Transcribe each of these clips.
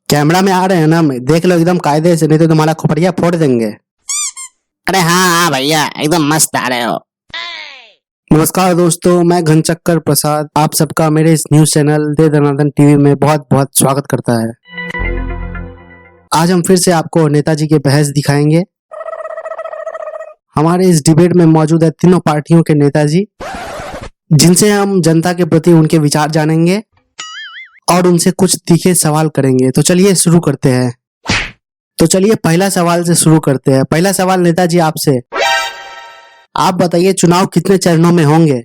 Camera में आ रहे हैं ना, देख लो एकदम कायदे से, नहीं तो तुम्हारा खोपड़िया फोड़ देंगे। अरे हाँ हाँ भैया, एकदम मस्त आ रहे हो। नमस्कार दोस्तों, मैं घनचक्कर प्रसाद आप सबका मेरे इस न्यूज चैनल दे दनादन टीवी में बहुत बहुत स्वागत करता है। आज हम फिर से आपको नेताजी के बहस दिखाएंगे। हमारे इस डिबेट में मौजूद है तीनों पार्टियों के नेताजी, जिनसे हम जनता के प्रति उनके विचार जानेंगे और उनसे कुछ तीखे सवाल करेंगे। तो चलिए शुरू करते हैं। पहला सवाल से शुरू करते हैं। पहला सवाल नेताजी आपसे, आप बताइए चुनाव कितने चरणों में होंगे?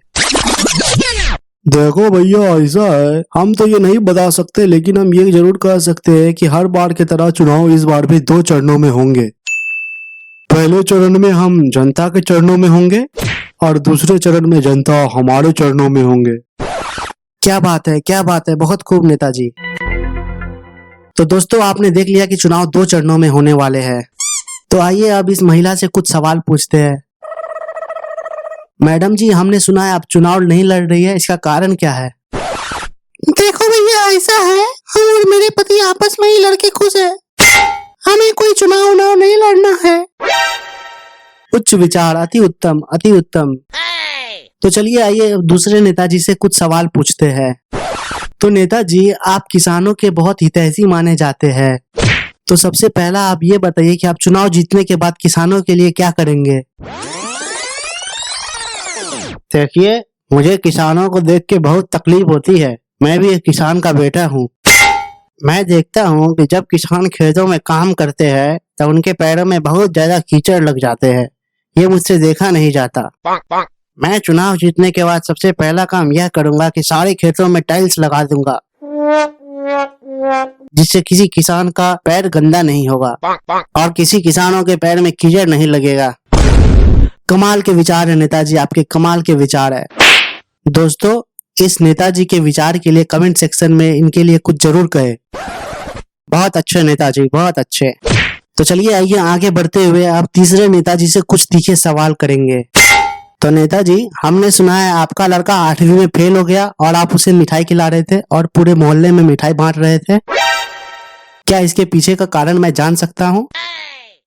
देखो भैया, ऐसा है, हम तो ये नहीं बता सकते, लेकिन हम ये जरूर कह सकते हैं कि हर बार की तरह चुनाव इस बार भी 2 चरणों में होंगे। पहले चरण में हम जनता के चरणों में होंगे और दूसरे चरण में जनता हमारे चरणों में होंगे। क्या बात है, क्या बात है, बहुत खूब नेताजी। तो दोस्तों, आपने देख लिया कि चुनाव 2 चरणों में होने वाले हैं। तो आइए अब इस महिला से कुछ सवाल पूछते हैं। मैडम जी, हमने सुना है आप चुनाव नहीं लड़ रही है, इसका कारण क्या है? देखो भैया, ऐसा है, हम और मेरे पति आपस में ही लड़के खुश है, हमें कोई चुनाव नहीं लड़ना है। उच्च विचार, अति उत्तम, अति उत्तम। तो चलिए आइए दूसरे नेताजी से कुछ सवाल पूछते हैं। तो नेताजी, आप किसानों के बहुत हितैषी माने जाते हैं, तो सबसे पहला आप ये बताइए कि आप चुनाव जीतने के बाद किसानों के लिए क्या करेंगे? देखिए, मुझे किसानों को देख के बहुत तकलीफ होती है। मैं भी एक किसान का बेटा हूँ। मैं देखता हूँ कि जब किसान खेतों में काम करते हैं तो उनके पैरों में बहुत ज्यादा कीचड़ लग जाते हैं। ये मुझसे देखा नहीं जाता। मैं चुनाव जीतने के बाद सबसे पहला काम यह करूंगा कि सारे खेतों में टाइल्स लगा दूंगा, जिससे किसी किसान का पैर गंदा नहीं होगा और किसी किसानों के पैर में कीचड़ नहीं लगेगा। कमाल के विचार है नेताजी, आपके कमाल के विचार है। दोस्तों, इस नेताजी के विचार के लिए कमेंट सेक्शन में इनके लिए कुछ जरूर कहे। बहुत अच्छे नेताजी, बहुत अच्छे। तो चलिए आइए आगे बढ़ते हुए आप तीसरे नेताजी से कुछ तीखे सवाल करेंगे। तो नेताजी, हमने सुना है आपका लड़का 8वीं में फेल हो गया और आप उसे मिठाई खिला रहे थे और पूरे मोहल्ले में मिठाई बांट रहे थे। क्या इसके पीछे का कारण मैं जान सकता हूँ?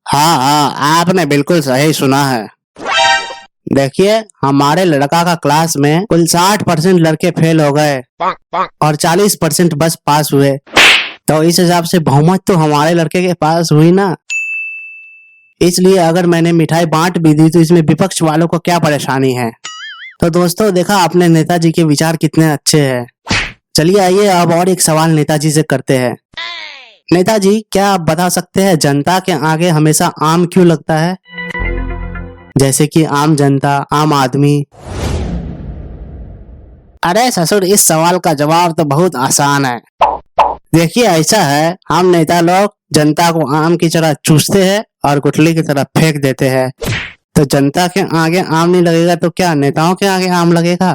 हाँ हाँ, आपने बिल्कुल सही सुना है। देखिए, हमारे लड़का का क्लास में कुल 60% लड़के फेल हो गए और 40% बस पास हुए। तो इस हिसाब से बहुमत तो हमारे लड़के के पास हुई ना। इसलिए अगर मैंने मिठाई बांट भी दी तो इसमें विपक्ष वालों को क्या परेशानी है? तो दोस्तों, देखा आपने नेताजी के विचार कितने अच्छे हैं। चलिए आइए अब और एक सवाल नेताजी से करते हैं। नेताजी, क्या आप बता सकते हैं जनता के आगे हमेशा आम क्यों लगता है? जैसे कि आम जनता, आम आदमी। अरे ससुर, इस सवाल का जवाब तो बहुत आसान है। देखिए, ऐसा है, हम नेता लोग जनता को आम की तरह चूसते हैं और गुठली की तरह फेंक देते हैं। तो जनता के आगे आम नहीं लगेगा तो क्या नेताओं के आगे आम लगेगा?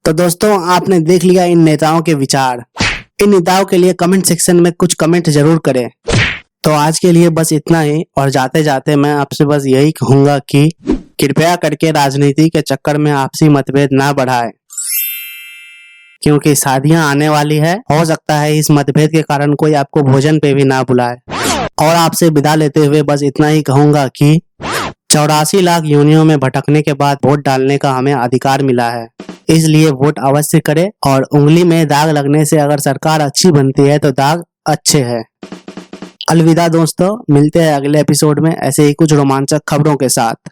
तो दोस्तों, आपने देख लिया इन नेताओं के विचार। इन नेताओं के लिए कमेंट सेक्शन में कुछ कमेंट जरूर करें। तो आज के लिए बस इतना ही, और जाते जाते मैं आपसे बस यही कहूंगा कि कृपया करके राजनीति के चक्कर में आपसी मतभेद ना बढ़ाएं, क्योंकि शादियां आने वाली है। हो सकता है इस मतभेद के कारण कोई आपको भोजन पे भी ना बुलाए। और आपसे विदा लेते हुए बस इतना ही कहूंगा कि 84 लाख योनियों में भटकने के बाद वोट डालने का हमें अधिकार मिला है, इसलिए वोट अवश्य करें। और उंगली में दाग लगने से अगर सरकार अच्छी बनती है तो दाग अच्छे है। अलविदा दोस्तों, मिलते हैं अगले एपिसोड में ऐसे ही कुछ रोमांचक खबरों के साथ।